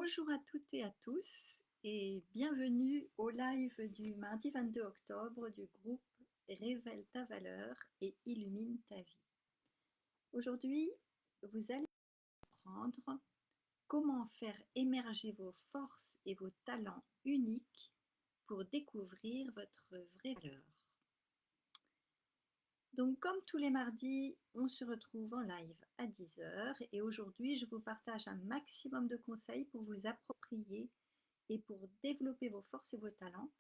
Bonjour à toutes et à tous et bienvenue au live du mardi 22 octobre du groupe Révèle ta valeur et illumine ta vie. Aujourd'hui, vous allez apprendre comment faire émerger vos forces et vos talents uniques pour découvrir votre vraie valeur. Donc comme tous les mardis, on se retrouve en live à 10 heures et aujourd'hui, je vous partage un maximum de conseils pour vous approprier et pour développer vos forces et vos talents,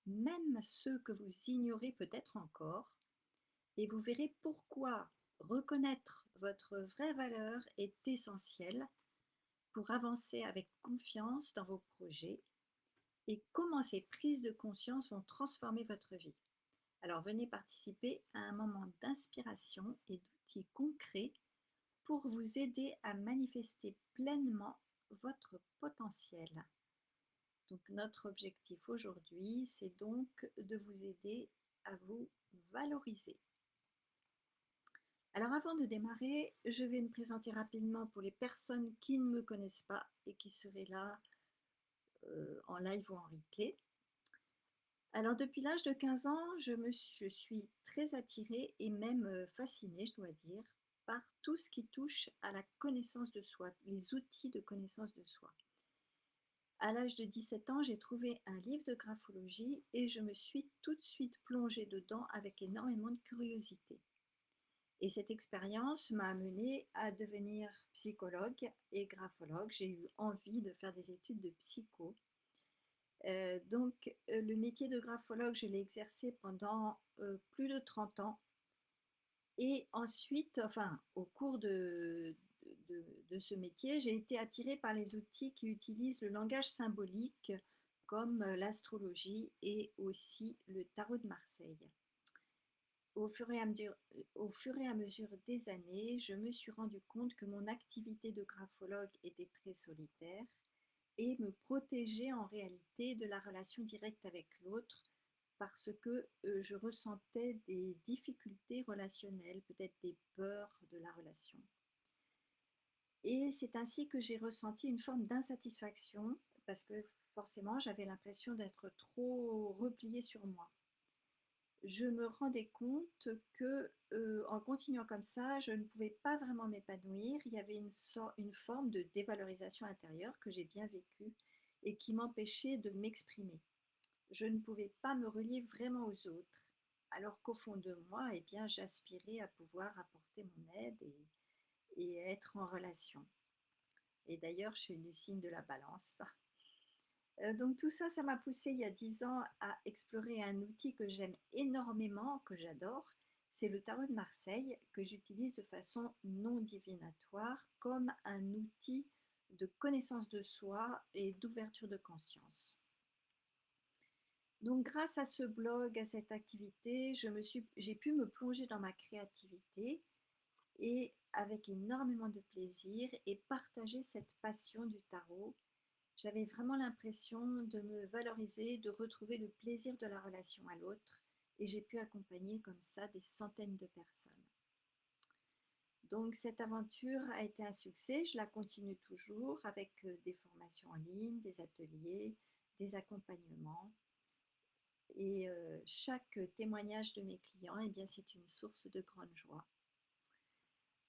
même ceux que vous ignorez peut-être encore, et vous verrez pourquoi reconnaître votre vraie valeur est essentiel pour avancer avec confiance dans vos projets et comment ces prises de conscience vont transformer votre vie. Alors venez participer à un moment d'inspiration et d'outils concrets pour vous aider à manifester pleinement votre potentiel. Donc notre objectif aujourd'hui, c'est donc de vous aider à vous valoriser. Alors avant de démarrer, je vais me présenter rapidement pour les personnes qui ne me connaissent pas et qui seraient là en live ou en replay. Alors depuis l'âge de 15 ans, je suis très attirée et même fascinée, je dois dire, par tout ce qui touche à la connaissance de soi, les outils de connaissance de soi. À l'âge de 17 ans, j'ai trouvé un livre de graphologie et je me suis tout de suite plongée dedans avec énormément de curiosité. Et cette expérience m'a amenée à devenir psychologue et graphologue. J'ai eu envie de faire des études de psycho. Le métier de graphologue, je l'ai exercé pendant plus de 30 ans. Et ensuite, enfin, au cours de ce métier, j'ai été attirée par les outils qui utilisent le langage symbolique, comme l'astrologie et aussi le tarot de Marseille. Au fur et à mesure des années, je me suis rendu compte que mon activité de graphologue était très solitaire et me protégeait en réalité de la relation directe avec l'autre parce que je ressentais des difficultés relationnelles, peut-être des peurs de la relation. Et c'est ainsi que j'ai ressenti une forme d'insatisfaction parce que forcément j'avais l'impression d'être trop repliée sur moi. Je me rendais compte que en continuant comme ça, je ne pouvais pas vraiment m'épanouir. Il y avait une forme de dévalorisation intérieure que j'ai bien vécue et qui m'empêchait de m'exprimer. Je ne pouvais pas me relier vraiment aux autres, alors qu'au fond de moi, eh bien, j'aspirais à pouvoir apporter mon aide et être en relation. Et d'ailleurs, je suis du signe de la balance. Donc tout ça, ça m'a poussée il y a 10 ans à explorer un outil que j'aime énormément, que j'adore. C'est le tarot de Marseille que j'utilise de façon non divinatoire comme un outil de connaissance de soi et d'ouverture de conscience. Donc grâce à ce blog, à cette activité, j'ai pu me plonger dans ma créativité et avec énormément de plaisir et partager cette passion du tarot. J'avais vraiment l'impression de me valoriser, de retrouver le plaisir de la relation à l'autre et j'ai pu accompagner comme ça des centaines de personnes. Donc cette aventure a été un succès, je la continue toujours avec des formations en ligne, des ateliers, des accompagnements et chaque témoignage de mes clients, eh bien, c'est une source de grande joie.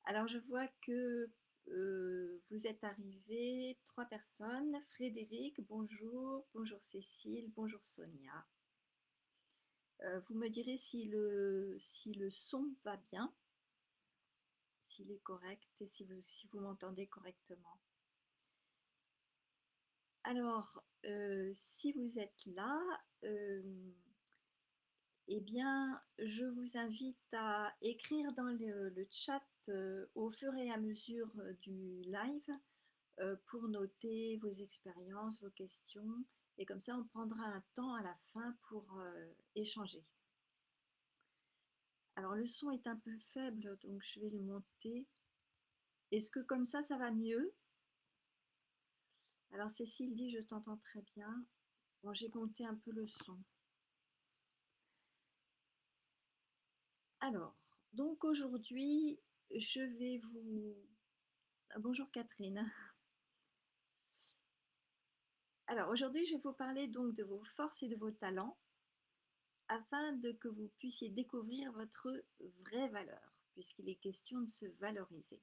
Alors je vois que vous êtes arrivés, 3 personnes. Frédéric, bonjour. Bonjour Cécile, bonjour Sonia. Vous me direz si le son va bien, s'il est correct et si vous m'entendez correctement. Alors, si vous êtes là, eh bien, je vous invite à écrire dans le chat au fur et à mesure du live pour noter vos expériences, vos questions. Et comme ça, on prendra un temps à la fin pour échanger. Alors, le son est un peu faible, donc je vais le monter. Est-ce que comme ça va mieux? Alors, Cécile dit, je t'entends très bien. Bon, j'ai monté un peu le son. Alors, donc aujourd'hui, je vais vous... Bonjour Catherine. Alors aujourd'hui, je vais vous parler donc de vos forces et de vos talents afin que vous puissiez découvrir votre vraie valeur, puisqu'il est question de se valoriser.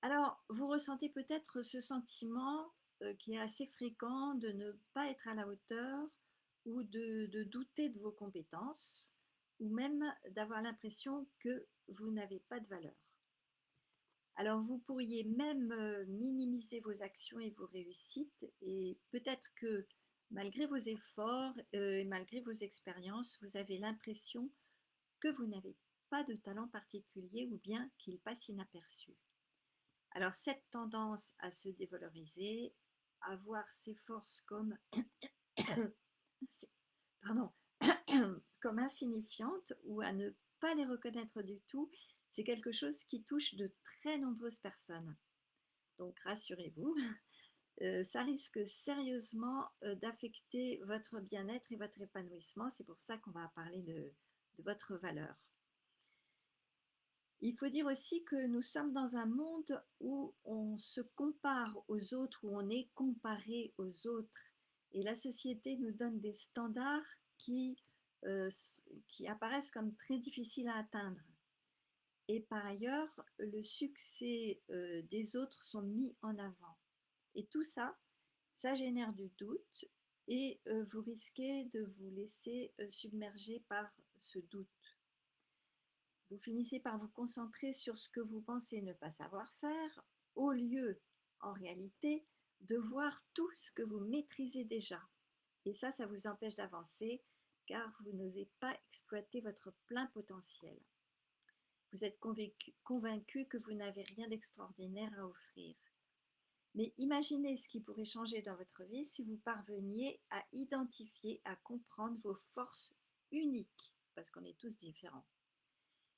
Alors, vous ressentez peut-être ce sentiment qui est assez fréquent de ne pas être à la hauteur ou de douter de vos compétences ou même d'avoir l'impression que vous n'avez pas de valeur. Alors, vous pourriez même minimiser vos actions et vos réussites et peut-être que malgré vos efforts et malgré vos expériences, vous avez l'impression que vous n'avez pas de talent particulier ou bien qu'il passe inaperçu. Alors, cette tendance à se dévaloriser, à voir ses forces comme, pardon, comme insignifiantes ou à ne pas les reconnaître du tout, c'est quelque chose qui touche de très nombreuses personnes. Donc, rassurez-vous, ça risque sérieusement d'affecter votre bien-être et votre épanouissement. C'est pour ça qu'on va parler de votre valeur. Il faut dire aussi que nous sommes dans un monde où on se compare aux autres, où on est comparé aux autres. Et la société nous donne des standards euh, qui apparaissent comme très difficiles à atteindre. Et par ailleurs, le succès des autres sont mis en avant. Et tout ça, ça génère du doute et vous risquez de vous laisser submerger par ce doute. Vous finissez par vous concentrer sur ce que vous pensez ne pas savoir faire, au lieu, en réalité, de voir tout ce que vous maîtrisez déjà. Et ça vous empêche d'avancer, car vous n'osez pas exploiter votre plein potentiel. Vous êtes convaincu que vous n'avez rien d'extraordinaire à offrir. Mais imaginez ce qui pourrait changer dans votre vie si vous parveniez à identifier, à comprendre vos forces uniques, parce qu'on est tous différents.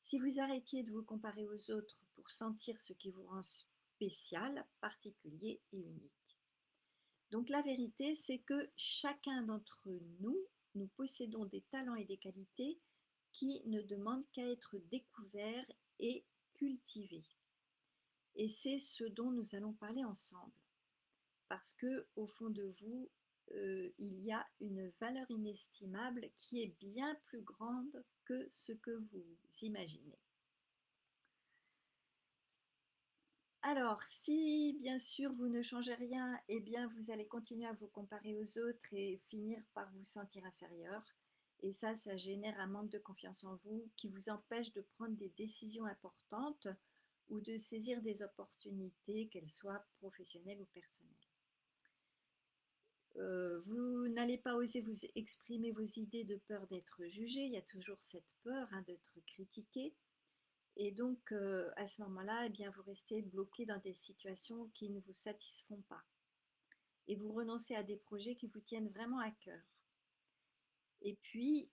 Si vous arrêtiez de vous comparer aux autres pour sentir ce qui vous rend spécial, particulier et unique. Donc la vérité, c'est que chacun d'entre nous, nous possédons des talents et des qualités qui ne demandent qu'à être découverts et cultivés. Et c'est ce dont nous allons parler ensemble. Parce que au fond de vous, il y a une valeur inestimable qui est bien plus grande que ce que vous imaginez. Alors, si bien sûr vous ne changez rien, eh bien vous allez continuer à vous comparer aux autres et finir par vous sentir inférieur. Et ça génère un manque de confiance en vous qui vous empêche de prendre des décisions importantes ou de saisir des opportunités, qu'elles soient professionnelles ou personnelles. Vous n'allez pas oser vous exprimer vos idées de peur d'être jugé. Il y a toujours cette peur d'être critiqué. Et donc, à ce moment-là, eh bien, vous restez bloqué dans des situations qui ne vous satisfont pas. Et vous renoncez à des projets qui vous tiennent vraiment à cœur. Et puis,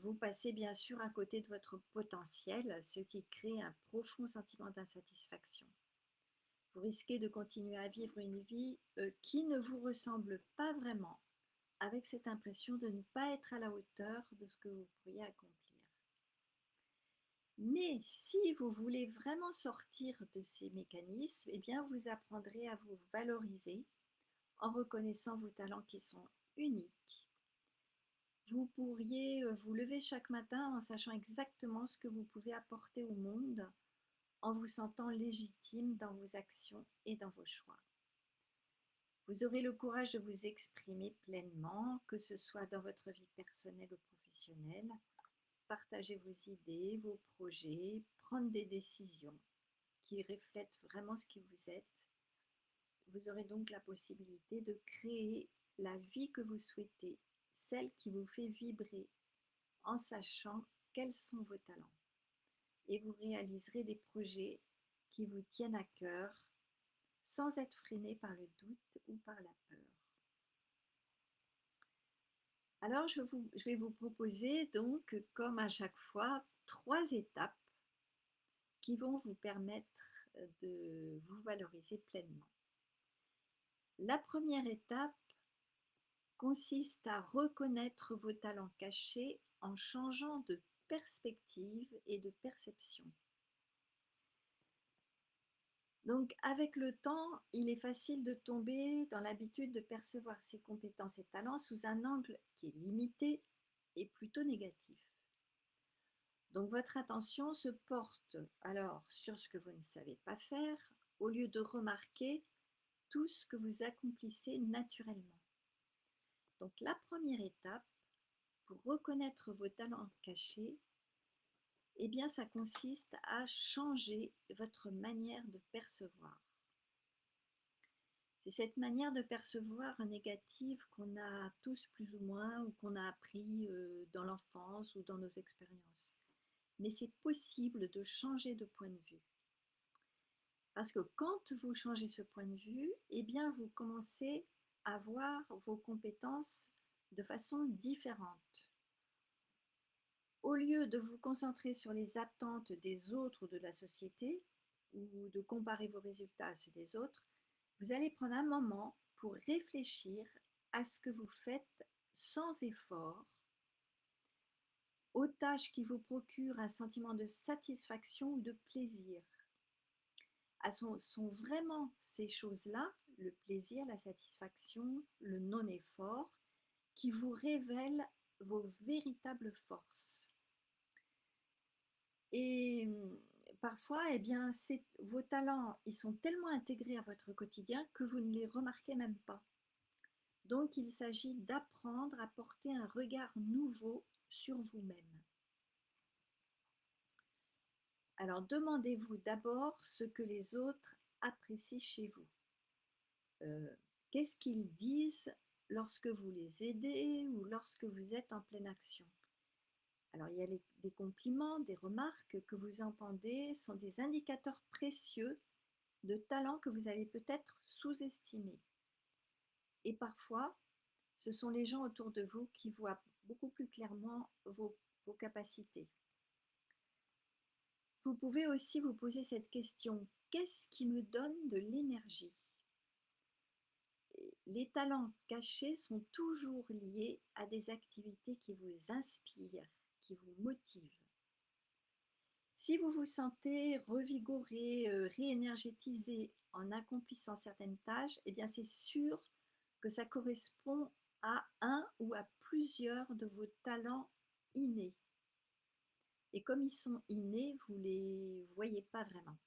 vous passez bien sûr à côté de votre potentiel, ce qui crée un profond sentiment d'insatisfaction. Vous risquez de continuer à vivre une vie qui ne vous ressemble pas vraiment, avec cette impression de ne pas être à la hauteur de ce que vous pourriez accomplir. Mais si vous voulez vraiment sortir de ces mécanismes, eh bien vous apprendrez à vous valoriser en reconnaissant vos talents qui sont uniques. Vous pourriez vous lever chaque matin en sachant exactement ce que vous pouvez apporter au monde, en vous sentant légitime dans vos actions et dans vos choix. Vous aurez le courage de vous exprimer pleinement, que ce soit dans votre vie personnelle ou professionnelle, partager vos idées, vos projets, prendre des décisions qui reflètent vraiment ce qui vous êtes. Vous aurez donc la possibilité de créer la vie que vous souhaitez, celle qui vous fait vibrer, en sachant quels sont vos talents. Et vous réaliserez des projets qui vous tiennent à cœur, sans être freiné par le doute ou par la peur. Alors, je vais vous proposer donc, comme à chaque fois, 3 étapes qui vont vous permettre de vous valoriser pleinement. La première étape consiste à reconnaître vos talents cachés en changeant de perspective et de perception. Donc, avec le temps, il est facile de tomber dans l'habitude de percevoir ses compétences et talents sous un angle qui est limité et plutôt négatif. Donc, votre attention se porte alors sur ce que vous ne savez pas faire, au lieu de remarquer tout ce que vous accomplissez naturellement. Donc, la première étape pour reconnaître vos talents cachés, eh bien, ça consiste à changer votre manière de percevoir. C'est cette manière de percevoir négative qu'on a tous plus ou moins ou qu'on a appris dans l'enfance ou dans nos expériences. Mais c'est possible de changer de point de vue. Parce que quand vous changez ce point de vue, eh bien, vous commencez à voir vos compétences de façon différente. Au lieu de vous concentrer sur les attentes des autres ou de la société, ou de comparer vos résultats à ceux des autres, vous allez prendre un moment pour réfléchir à ce que vous faites sans effort, aux tâches qui vous procurent un sentiment de satisfaction ou de plaisir. Sont vraiment ces choses-là, le plaisir, la satisfaction, le non-effort, qui vous révèlent vos véritables forces. Et parfois, eh bien, vos talents, ils sont tellement intégrés à votre quotidien que vous ne les remarquez même pas. Donc, il s'agit d'apprendre à porter un regard nouveau sur vous-même. Alors, demandez-vous d'abord ce que les autres apprécient chez vous. Qu'est-ce qu'ils disent lorsque vous les aidez ou lorsque vous êtes en pleine action? Alors, il y a des compliments, des remarques que vous entendez sont des indicateurs précieux de talents que vous avez peut-être sous-estimés. Et parfois, ce sont les gens autour de vous qui voient beaucoup plus clairement vos capacités. Vous pouvez aussi vous poser cette question: qu'est-ce qui me donne de l'énergie? Les talents cachés sont toujours liés à des activités qui vous inspirent, qui vous motivent. Si vous vous sentez revigoré, réénergétisé en accomplissant certaines tâches, eh bien c'est sûr que ça correspond à un ou à plusieurs de vos talents innés. Et comme ils sont innés, vous ne les voyez pas vraiment.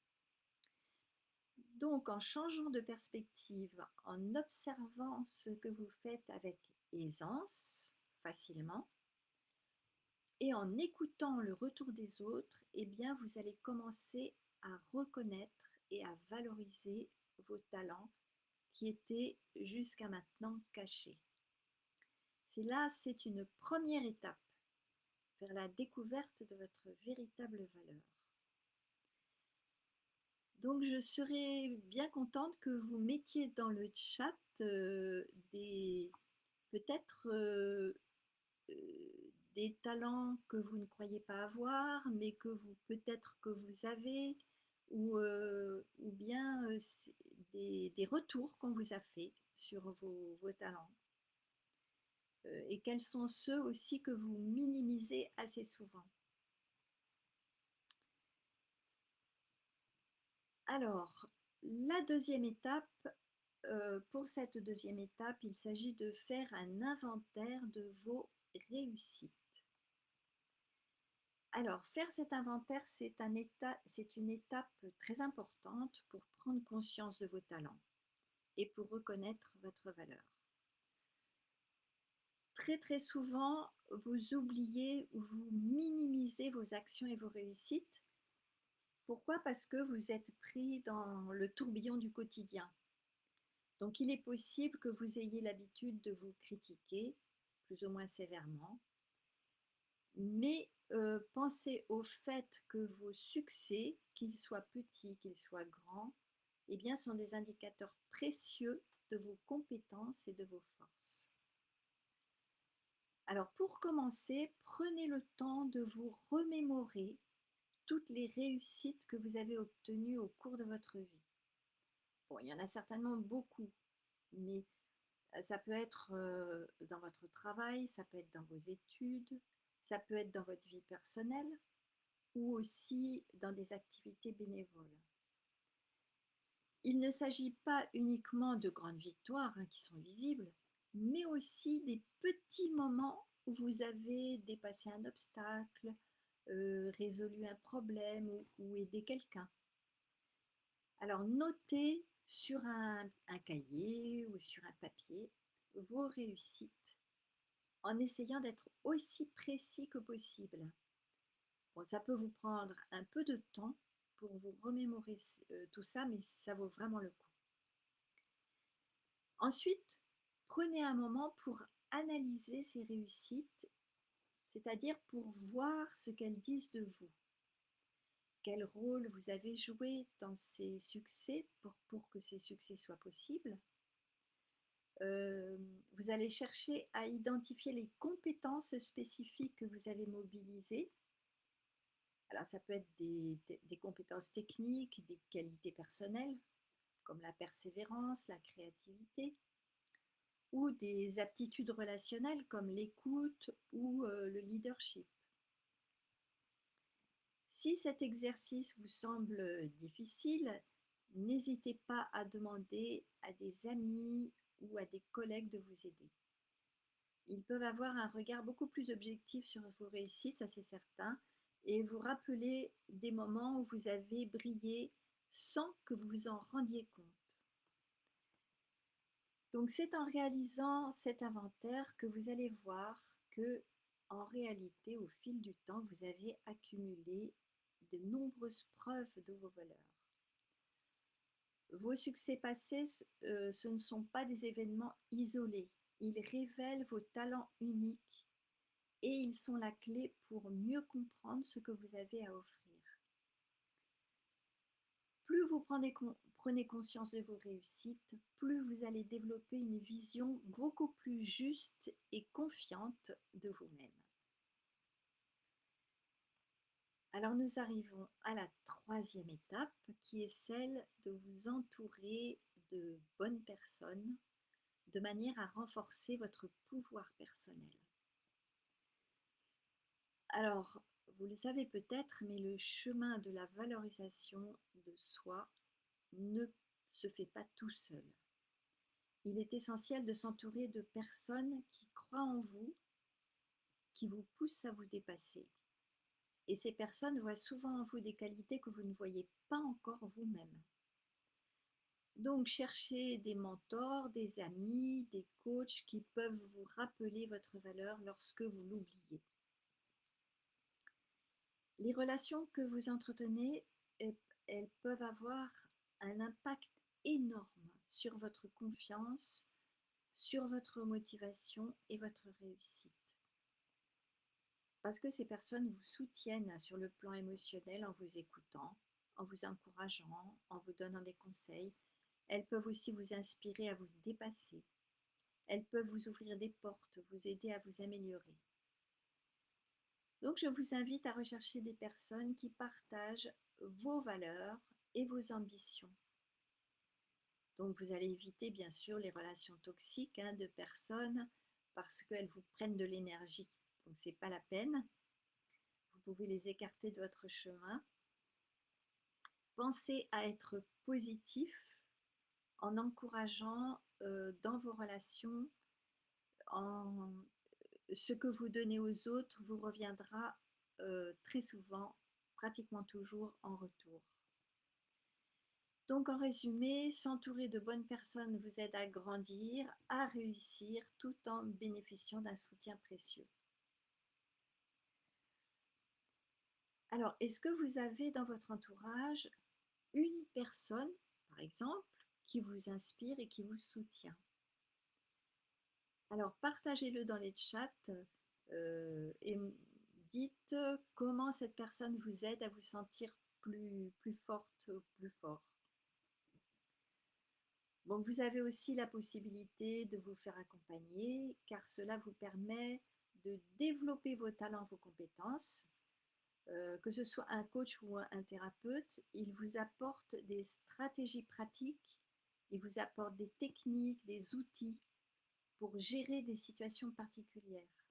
Donc, en changeant de perspective, en observant ce que vous faites avec aisance, facilement, et en écoutant le retour des autres, eh bien, vous allez commencer à reconnaître et à valoriser vos talents qui étaient jusqu'à maintenant cachés. C'est une première étape vers la découverte de votre véritable valeur. Donc, je serais bien contente que vous mettiez dans le chat peut-être des talents que vous ne croyez pas avoir, mais que peut-être que vous avez, ou bien des retours qu'on vous a fait sur vos talents. Et quels sont ceux aussi que vous minimisez assez souvent. Alors, la deuxième étape, pour cette deuxième étape, il s'agit de faire un inventaire de vos réussites. Alors, faire cet inventaire, c'est une étape très importante pour prendre conscience de vos talents et pour reconnaître votre valeur. Très très souvent, vous oubliez ou vous minimisez vos actions et vos réussites. Pourquoi? Parce que vous êtes pris dans le tourbillon du quotidien. Donc il est possible que vous ayez l'habitude de vous critiquer, plus ou moins sévèrement, mais pensez au fait que vos succès, qu'ils soient petits, qu'ils soient grands, eh bien, sont des indicateurs précieux de vos compétences et de vos forces. Alors pour commencer, prenez le temps de vous remémorer toutes les réussites que vous avez obtenues au cours de votre vie. Bon, il y en a certainement beaucoup, mais ça peut être dans votre travail, ça peut être dans vos études, ça peut être dans votre vie personnelle ou aussi dans des activités bénévoles. Il ne s'agit pas uniquement de grandes victoires qui sont visibles, mais aussi des petits moments où vous avez dépassé un obstacle, résolu un problème ou aidé quelqu'un. Alors notez sur un cahier ou sur un papier vos réussites en essayant d'être aussi précis que possible. Bon, ça peut vous prendre un peu de temps pour vous remémorer tout ça, mais ça vaut vraiment le coup. Ensuite, prenez un moment pour analyser ces réussites, c'est-à-dire pour voir ce qu'elles disent de vous. Quel rôle vous avez joué dans ces succès pour que ces succès soient possibles. Vous allez chercher à identifier les compétences spécifiques que vous avez mobilisées. Alors ça peut être des compétences techniques, des qualités personnelles, comme la persévérance, la créativité, ou des aptitudes relationnelles comme l'écoute ou le leadership. Si cet exercice vous semble difficile, n'hésitez pas à demander à des amis ou à des collègues de vous aider. Ils peuvent avoir un regard beaucoup plus objectif sur vos réussites, ça c'est certain, et vous rappeler des moments où vous avez brillé sans que vous vous en rendiez compte. Donc c'est en réalisant cet inventaire que vous allez voir que, en réalité, au fil du temps, vous avez accumulé de nombreuses preuves de vos valeurs. Vos succès passés, ce ne sont pas des événements isolés. Ils révèlent vos talents uniques et ils sont la clé pour mieux comprendre ce que vous avez à offrir. Plus vous prenez conscience de vos réussites, plus vous allez développer une vision beaucoup plus juste et confiante de vous-même. Alors nous arrivons à la troisième étape qui est celle de vous entourer de bonnes personnes de manière à renforcer votre pouvoir personnel. Alors, vous le savez peut-être, mais le chemin de la valorisation de soi ne se fait pas tout seul. Il est essentiel de s'entourer de personnes qui croient en vous, qui vous poussent à vous dépasser. Et ces personnes voient souvent en vous des qualités que vous ne voyez pas encore vous-même. Donc, cherchez des mentors, des amis, des coachs qui peuvent vous rappeler votre valeur lorsque vous l'oubliez. Les relations que vous entretenez, elles peuvent avoir un impact énorme sur votre confiance, sur votre motivation et votre réussite. Parce que ces personnes vous soutiennent sur le plan émotionnel en vous écoutant, en vous encourageant, en vous donnant des conseils. Elles peuvent aussi vous inspirer à vous dépasser. Elles peuvent vous ouvrir des portes, vous aider à vous améliorer. Donc je vous invite à rechercher des personnes qui partagent vos valeurs et vos ambitions. Donc vous allez éviter bien sûr les relations toxiques de personnes parce qu'elles vous prennent de l'énergie. Donc ce n'est pas la peine. Vous pouvez les écarter de votre chemin. Pensez à être positif en encourageant dans vos relations, ce que vous donnez aux autres vous reviendra très souvent, pratiquement toujours en retour. Donc en résumé, s'entourer de bonnes personnes vous aide à grandir, à réussir, tout en bénéficiant d'un soutien précieux. Alors, est-ce que vous avez dans votre entourage une personne, par exemple, qui vous inspire et qui vous soutient? Alors, partagez-le dans les chats et dites comment cette personne vous aide à vous sentir plus forte, plus fort. Bon, vous avez aussi la possibilité de vous faire accompagner car cela vous permet de développer vos talents, vos compétences. Que ce soit un coach ou un thérapeute, il vous apporte des stratégies pratiques, il vous apporte des techniques, des outils pour gérer des situations particulières.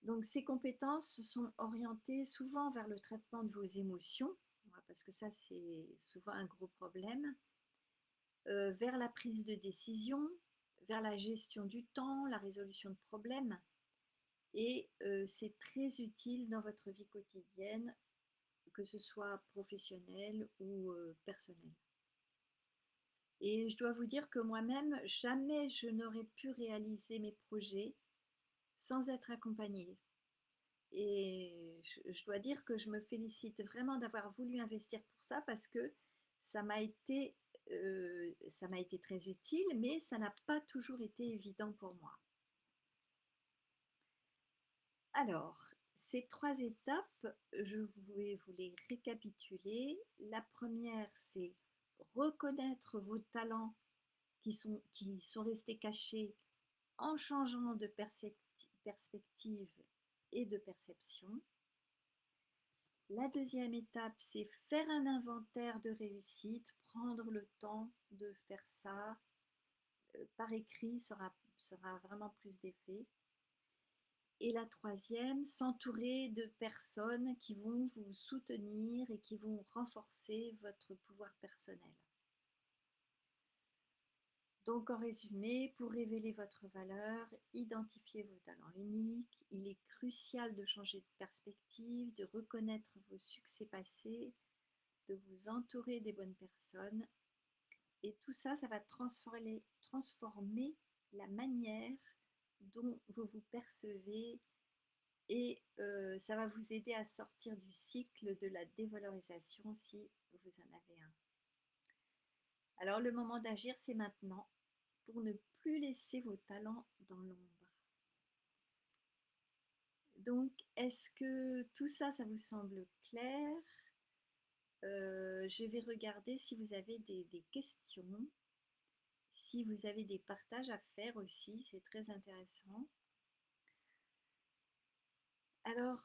Donc ces compétences sont orientées souvent vers le traitement de vos émotions, parce que ça c'est souvent un gros problème, vers la prise de décision, vers la gestion du temps, la résolution de problèmes. Et c'est très utile dans votre vie quotidienne, que ce soit professionnelle ou personnelle. Et je dois vous dire que moi-même, jamais je n'aurais pu réaliser mes projets sans être accompagnée. Et je dois dire que je me félicite vraiment d'avoir voulu investir pour ça parce que ça m'a été, ça m'a été très utile, mais ça n'a pas toujours été évident pour moi. Alors, ces 3 étapes, je vais vous les récapituler. La première, c'est reconnaître vos talents qui sont restés cachés en changeant de perspective et de perception. La deuxième étape, c'est faire un inventaire de réussite, prendre le temps de faire ça par écrit sera vraiment plus d'effet. Et la troisième, s'entourer de personnes qui vont vous soutenir et qui vont renforcer votre pouvoir personnel. Donc en résumé, pour révéler votre valeur, identifier vos talents uniques, il est crucial de changer de perspective, de reconnaître vos succès passés, de vous entourer des bonnes personnes. Et tout ça, ça va transformer la manière dont vous vous percevez et ça va vous aider à sortir du cycle de la dévalorisation si vous en avez un. Alors le moment d'agir, c'est maintenant pour ne plus laisser vos talents dans l'ombre. Donc, est-ce que tout ça, ça vous semble clair? Je vais regarder si vous avez des questions, si vous avez des partages à faire aussi, c'est très intéressant. Alors,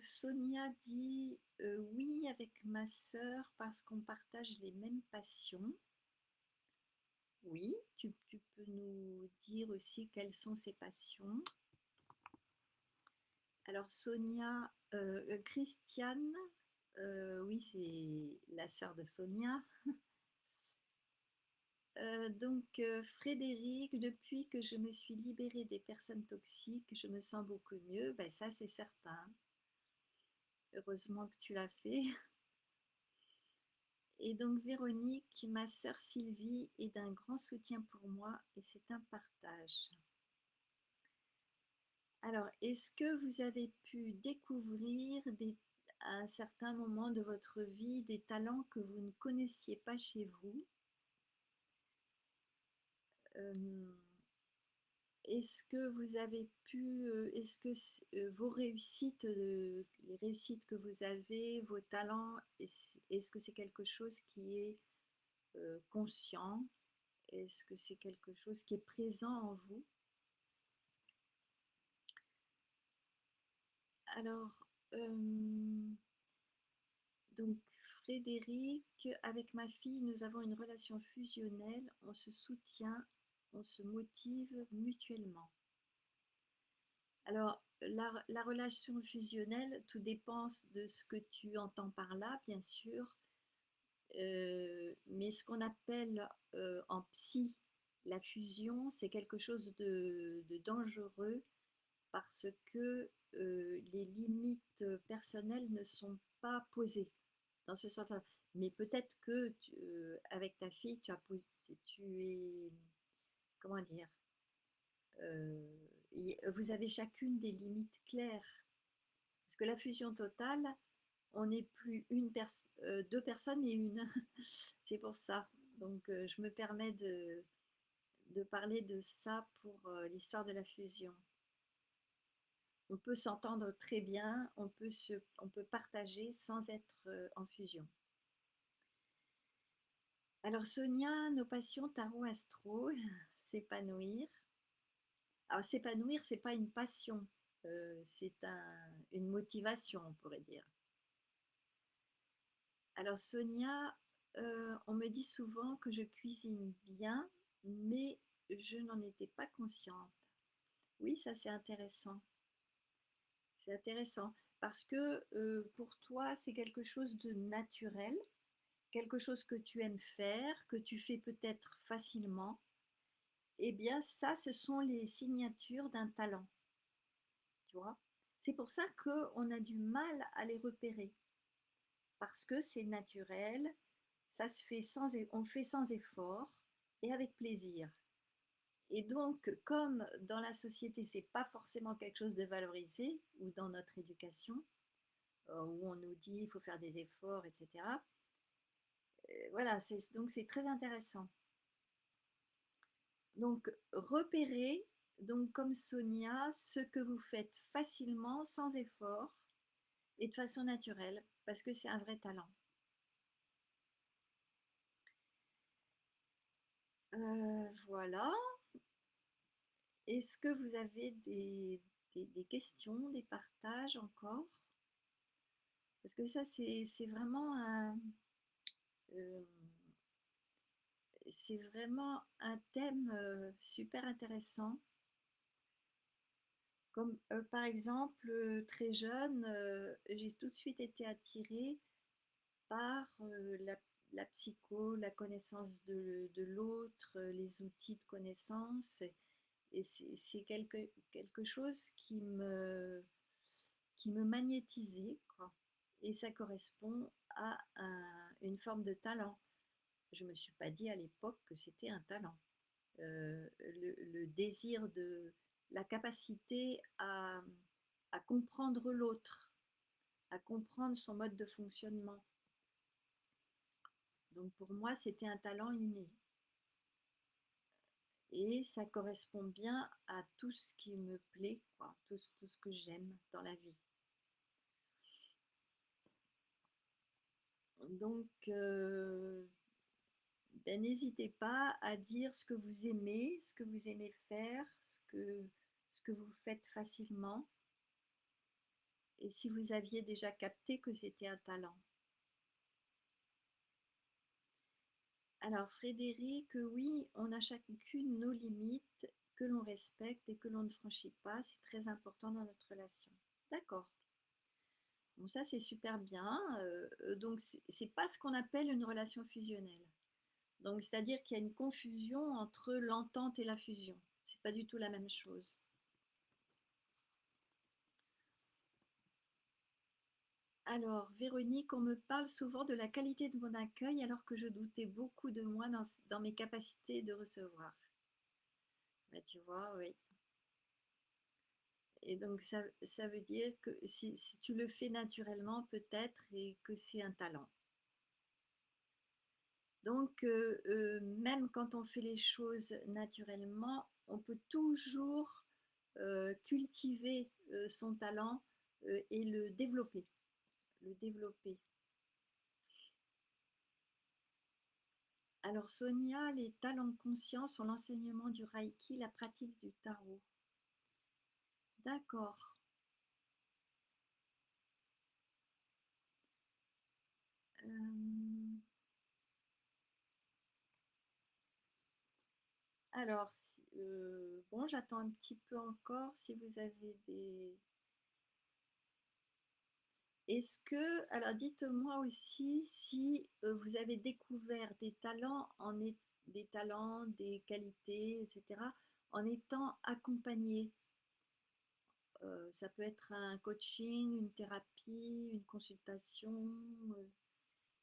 Sonia dit oui avec ma sœur parce qu'on partage les mêmes passions. Oui, tu peux nous dire aussi quelles sont ces passions. Alors, Sonia, Christiane, oui, c'est la sœur de Sonia. Donc, Frédéric, depuis que je me suis libérée des personnes toxiques, je me sens beaucoup mieux. Ben, ça, c'est certain. Heureusement que tu l'as fait. Et donc Véronique, ma sœur Sylvie est d'un grand soutien pour moi et c'est un partage. Alors, est-ce que vous avez pu découvrir à un certain moment de votre vie des talents que vous ne connaissiez pas chez vous? Est-ce que vous avez pu, est-ce que vos réussites, les réussites que vous avez, vos talents, est-ce que c'est quelque chose qui est conscient? Est-ce que c'est quelque chose qui est présent en vous? Alors, donc Frédéric, avec ma fille, nous avons une relation fusionnelle, on se soutient, on se motive mutuellement. Alors, la relation fusionnelle, tout dépend de ce que tu entends par là, bien sûr, mais ce qu'on appelle en psy la fusion, c'est quelque chose de dangereux parce que les limites personnelles ne sont pas posées dans ce sens-là. Mais peut-être que avec ta fille, tu es, comment dire, vous avez chacune des limites claires. Parce que la fusion totale, on n'est plus deux personnes, mais une. C'est pour ça. Donc, je me permets de parler de ça pour l'histoire de la fusion. On peut s'entendre très bien, on peut partager sans être en fusion. Alors Sonia, nos passions tarot astro, s'épanouir. Alors s'épanouir, c'est pas une passion, c'est une motivation, on pourrait dire. Alors Sonia, on me dit souvent que je cuisine bien, mais je n'en étais pas consciente. Oui, ça c'est intéressant. C'est intéressant. parce que pour toi, c'est quelque chose de naturel, quelque chose que tu aimes faire, que tu fais peut-être facilement. Eh bien, ça, ce sont les signatures d'un talent, tu vois. C'est pour ça qu'on a du mal à les repérer, parce que c'est naturel, ça se fait on fait sans effort et avec plaisir. Et donc, comme dans la société, c'est pas forcément quelque chose de valorisé, ou dans notre éducation, où on nous dit il faut faire des efforts, etc. Voilà, donc c'est très intéressant. Donc, repérez, donc comme Sonia, ce que vous faites facilement, sans effort et de façon naturelle, parce que c'est un vrai talent. Voilà. Est-ce que vous avez des questions, des partages encore? Parce que ça, c'est vraiment euh, c'est vraiment un thème super intéressant. Comme par exemple, très jeune, j'ai tout de suite été attirée par la psycho, la connaissance de l'autre, les outils de connaissance. Et c'est quelque chose qui me magnétisait, quoi. Et ça correspond à une forme de talent. Je ne me suis pas dit à l'époque que c'était un talent. Le désir la capacité à comprendre l'autre, à comprendre son mode de fonctionnement. Donc pour moi, c'était un talent inné. Et ça correspond bien à tout ce qui me plaît, quoi, tout ce que j'aime dans la vie. Donc, ben, n'hésitez pas à dire ce que vous aimez faire, ce que vous faites facilement, et si vous aviez déjà capté que c'était un talent. Alors Frédéric, oui, on a chacune nos limites que l'on respecte et que l'on ne franchit pas. C'est très important dans notre relation. D'accord. Bon, ça c'est super bien. Donc c'est pas ce qu'on appelle une relation fusionnelle. Donc c'est-à-dire qu'il y a une confusion entre l'entente et la fusion. C'est pas du tout la même chose. Alors, Véronique, on me parle souvent de la qualité de mon accueil alors que je doutais beaucoup de moi dans mes capacités de recevoir. Bah, tu vois, oui. Et donc, ça veut dire que si tu le fais naturellement, peut-être, et que c'est un talent. Donc, même quand on fait les choses naturellement, on peut toujours cultiver son talent et le développer. Le développer. Alors, Sonia, les talents conscients sont l'enseignement du Reiki, la pratique du tarot. D'accord. Euh, alors, bon, j'attends un petit peu encore si vous avez des... Est-ce que, alors dites-moi aussi si vous avez découvert des talents, des qualités, etc., en étant accompagné. Ça peut être un coaching, une thérapie, une consultation.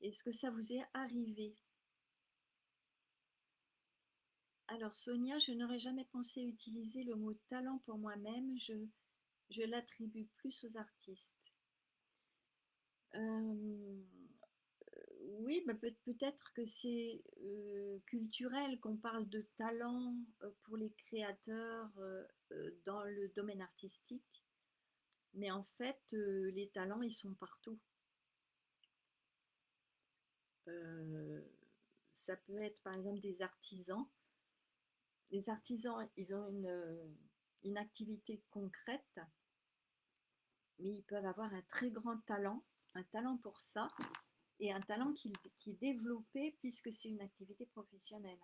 Est-ce que ça vous est arrivé? Alors Sonia, je n'aurais jamais pensé utiliser le mot talent pour moi-même, je l'attribue plus aux artistes. Euh, oui, bah peut-être que c'est culturel qu'on parle de talent pour les créateurs dans le domaine artistique, mais en fait, les talents, ils sont partout. Euh, Ça peut être par exemple des artisans. Les artisans, ils ont une activité concrète, mais ils peuvent avoir un très grand talent, un talent pour ça, et un talent qui est développé puisque c'est une activité professionnelle.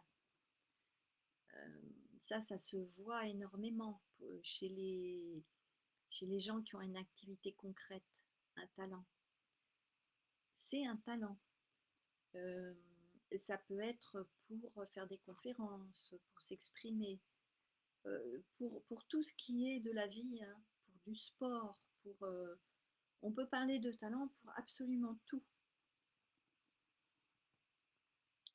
Euh, Ça se voit énormément chez les gens qui ont une activité concrète. un talent. C'est un talent. Euh, Ça peut être pour faire des conférences, pour s'exprimer, pour tout ce qui est de la vie, hein, pour du sport, on peut parler de talent pour absolument tout.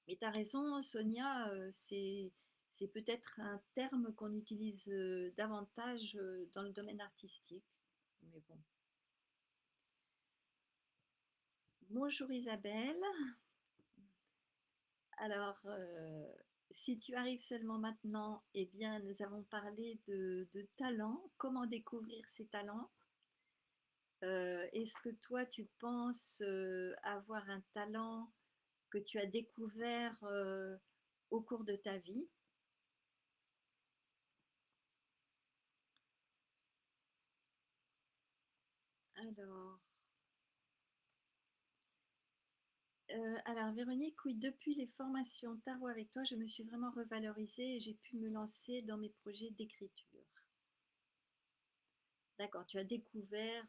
Mais tu as raison, Sonia, c'est peut-être un terme qu'on utilise davantage dans le domaine artistique. Mais bon. Bonjour Isabelle. Alors, si tu arrives seulement maintenant, eh bien, nous avons parlé de talents, comment découvrir ses talents. Est-ce que toi, tu penses avoir un talent que tu as découvert au cours de ta vie? Alors, alors Véronique, oui, depuis les formations tarot avec toi, je me suis vraiment revalorisée et j'ai pu me lancer dans mes projets d'écriture. D'accord, tu as découvert,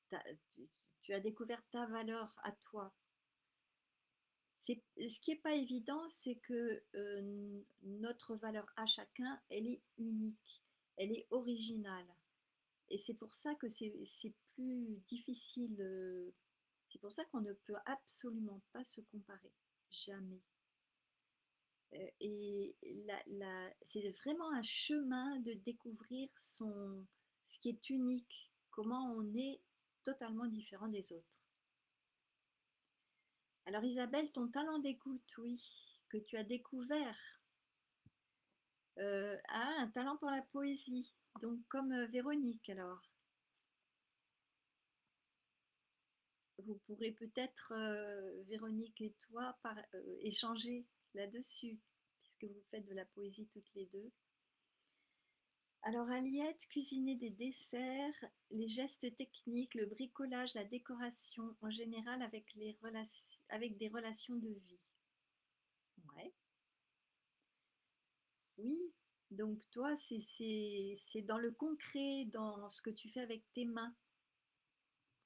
ta, tu, tu as découvert ta valeur à toi. Ce qui n'est pas évident, c'est que notre valeur à chacun, elle est unique, elle est originale. Et c'est pour ça que c'est plus difficile. C'est pour ça qu'on ne peut absolument pas se comparer. Jamais. Et c'est vraiment un chemin de découvrir ce qui est unique, comment on est totalement différent des autres. Alors Isabelle, ton talent d'écoute, oui, que tu as découvert, a un talent pour la poésie, donc comme Véronique alors. Vous pourrez peut-être, Véronique et toi, échanger là-dessus, puisque vous faites de la poésie toutes les deux. Alors, Aliette, cuisiner des desserts, les gestes techniques, le bricolage, la décoration, en général avec des relations de vie. Ouais, oui. Donc, toi, c'est dans le concret, dans ce que tu fais avec tes mains.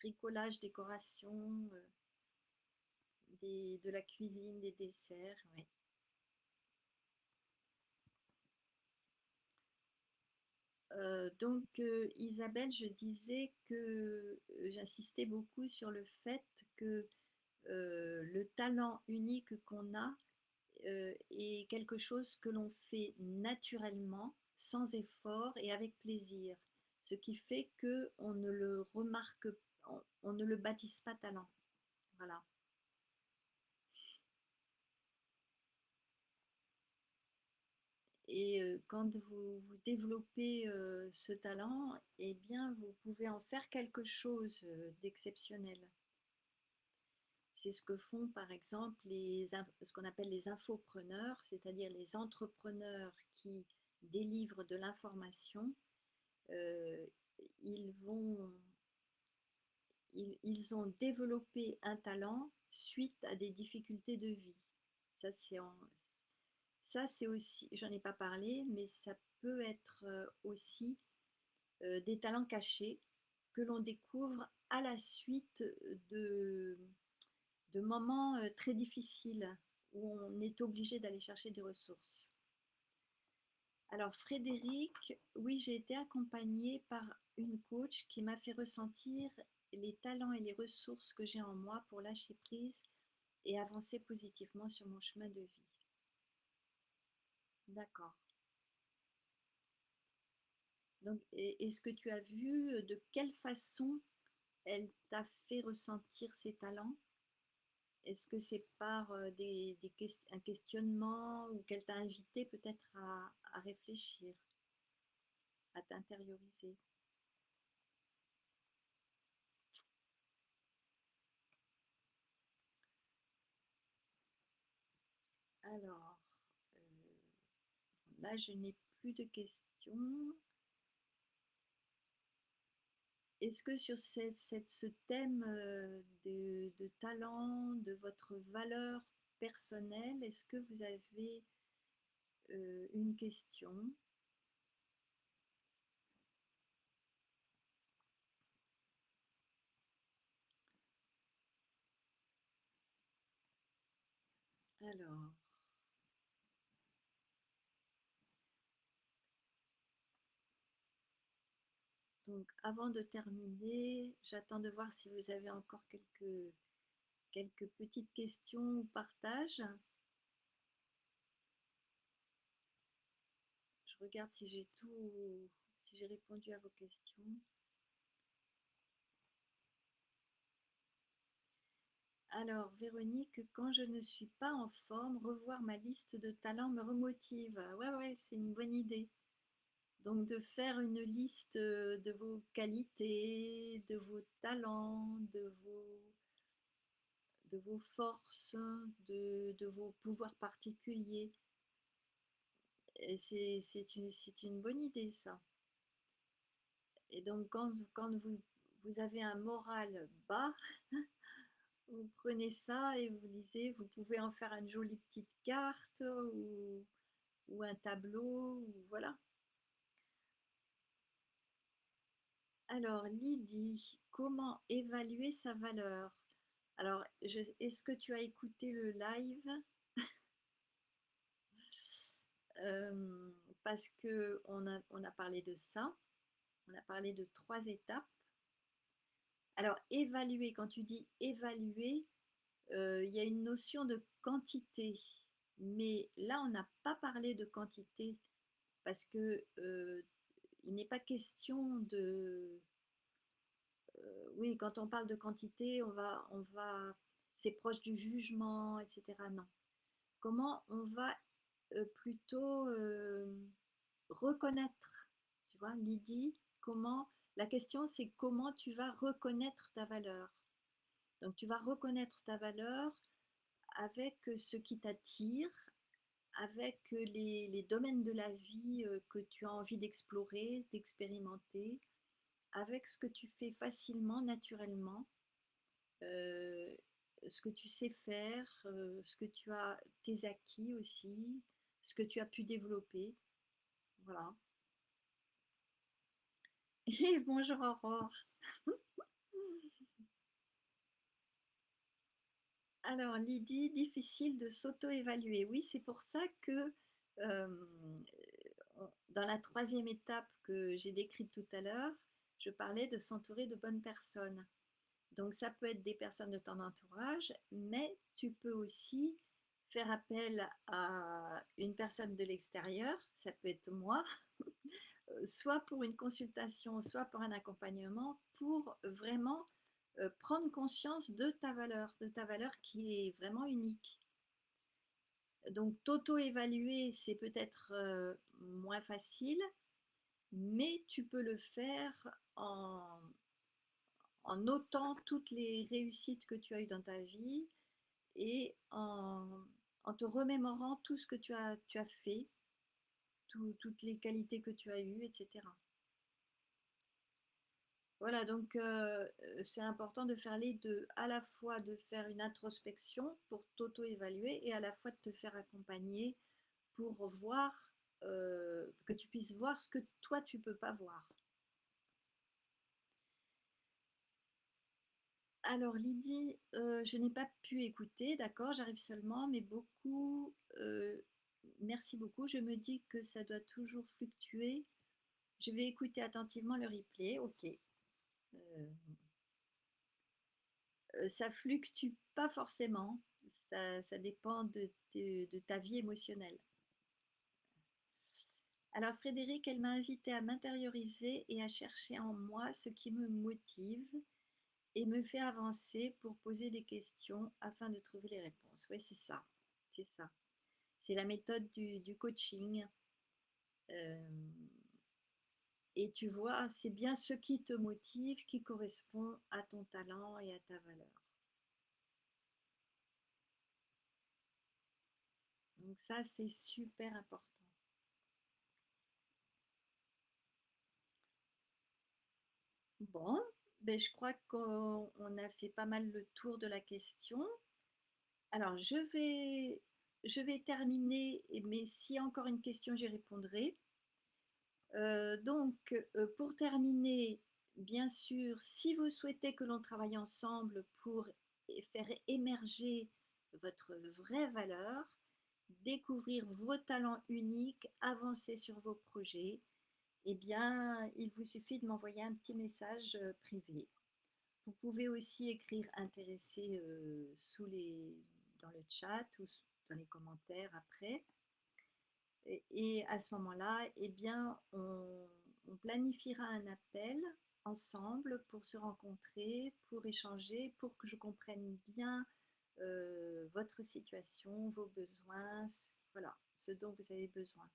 Bricolage, décoration, de la cuisine, des desserts. Ouais. Isabelle, je disais que j'insistais beaucoup sur le fait que le talent unique qu'on a est quelque chose que l'on fait naturellement, sans effort et avec plaisir. Ce qui fait que on ne le remarque, on ne le baptise pas talent. Voilà. Et quand vous développez ce talent, eh bien, vous pouvez en faire quelque chose d'exceptionnel. C'est ce que font par exemple ce qu'on appelle les infopreneurs, c'est-à-dire les entrepreneurs qui délivrent de l'information. Euh, ils vont, ils ont développé un talent suite à des difficultés de vie. Ça, ça, c'est aussi, j'en ai pas parlé, mais ça peut être aussi des talents cachés que l'on découvre à la suite de, de moments très difficiles où on est obligé d'aller chercher des ressources. Alors Frédéric, oui, j'ai été accompagnée par une coach qui m'a fait ressentir les talents et les ressources que j'ai en moi pour lâcher prise et avancer positivement sur mon chemin de vie. D'accord. Donc, est-ce que tu as vu de quelle façon elle t'a fait ressentir ses talents? Est-ce que c'est par un questionnement ou qu'elle t'a invité peut-être à réfléchir, à t'intérioriser? Alors, là, je n'ai plus de questions. Est-ce que sur ce thème de talent, de votre valeur personnelle, est-ce que vous avez une question? Alors, donc avant de terminer, j'attends de voir si vous avez encore quelques petites questions ou partages. Je regarde si si j'ai répondu à vos questions. Alors, Véronique, quand je ne suis pas en forme, revoir ma liste de talents me remotive. Ouais, ouais, c'est une bonne idée. Donc, de faire une liste de vos qualités, de vos talents, de vos forces, de vos pouvoirs particuliers. C'est une bonne idée, ça. Et donc, quand vous avez un moral bas, vous prenez ça et vous lisez, vous pouvez en faire une jolie petite carte ou un tableau, ou voilà. Alors, Lydie, comment évaluer sa valeur? Alors, est-ce que tu as écouté le live? Euh, Parce que on a parlé de ça, on a parlé de 3 étapes. Alors, évaluer, quand tu dis évaluer, il y a une notion de quantité. Mais là, on n'a pas parlé de quantité parce que il n'est pas question de... oui, quand on parle de quantité, c'est proche du jugement, etc. Non. Comment on va plutôt reconnaître, tu vois, Lydie, la question c'est comment tu vas reconnaître ta valeur. Donc tu vas reconnaître ta valeur avec ce qui t'attire, avec les domaines de la vie que tu as envie d'explorer, d'expérimenter, avec ce que tu fais facilement, naturellement, euh, ce que tu sais faire, ce que tu as, tes acquis aussi, ce que tu as pu développer. Voilà. Et bonjour Aurore. Alors Lydie, difficile de s'auto-évaluer. Oui, c'est pour ça que euh, dans la 3e étape que j'ai décrite tout à l'heure, je parlais de s'entourer de bonnes personnes. Donc ça peut être des personnes de ton entourage, mais tu peux aussi faire appel à une personne de l'extérieur, ça peut être moi, soit pour une consultation, soit pour un accompagnement, pour vraiment prendre conscience de ta valeur qui est vraiment unique. Donc t'auto-évaluer, c'est peut-être moins facile, mais tu peux le faire en, en notant toutes les réussites que tu as eues dans ta vie et en te remémorant tout ce que tu as fait, toutes les qualités que tu as eues, etc. Voilà, donc c'est important de faire les deux, à la fois de faire une introspection pour t'auto-évaluer et à la fois de te faire accompagner pour voir, que tu puisses voir ce que toi tu peux pas voir. Alors Lydie, je n'ai pas pu écouter, d'accord, j'arrive seulement, mais merci beaucoup. Je me dis que ça doit toujours fluctuer. Je vais écouter attentivement le replay, ok. Euh, Ça fluctue pas forcément, ça dépend de ta vie émotionnelle. Alors Frédéric, elle m'a invité à m'intérioriser et à chercher en moi ce qui me motive et me fait avancer pour poser des questions afin de trouver les réponses. Oui, c'est ça, c'est ça. C'est la méthode du coaching. Euh, et tu vois, c'est bien ce qui te motive qui correspond à ton talent et à ta valeur. Donc ça, c'est super important. Bon, ben, je crois qu'on a fait pas mal le tour de la question. Alors, je vais terminer, mais s'il y a encore une question, j'y répondrai. Pour terminer, bien sûr, si vous souhaitez que l'on travaille ensemble pour faire émerger votre vraie valeur, découvrir vos talents uniques, avancer sur vos projets, eh bien, il vous suffit de m'envoyer un petit message privé. Vous pouvez aussi écrire intéressé dans le chat ou dans les commentaires après. Et à ce moment-là, eh bien, on planifiera un appel ensemble pour se rencontrer, pour échanger, pour que je comprenne bien votre situation, vos besoins, voilà, ce dont vous avez besoin.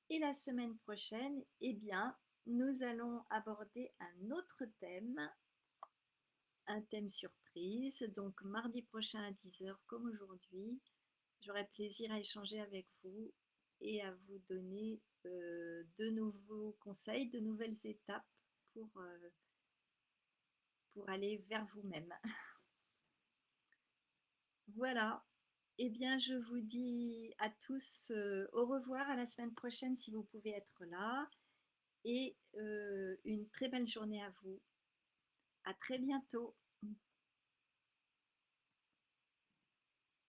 Et la semaine prochaine, eh bien, nous allons aborder un thème surprise. Donc mardi prochain à 10h comme aujourd'hui, j'aurai plaisir à échanger avec vous et à vous donner de nouveaux conseils, de nouvelles étapes pour aller vers vous-même. Voilà. Eh bien, je vous dis à tous au revoir, à la semaine prochaine si vous pouvez être là. Et une très belle journée à vous. À très bientôt.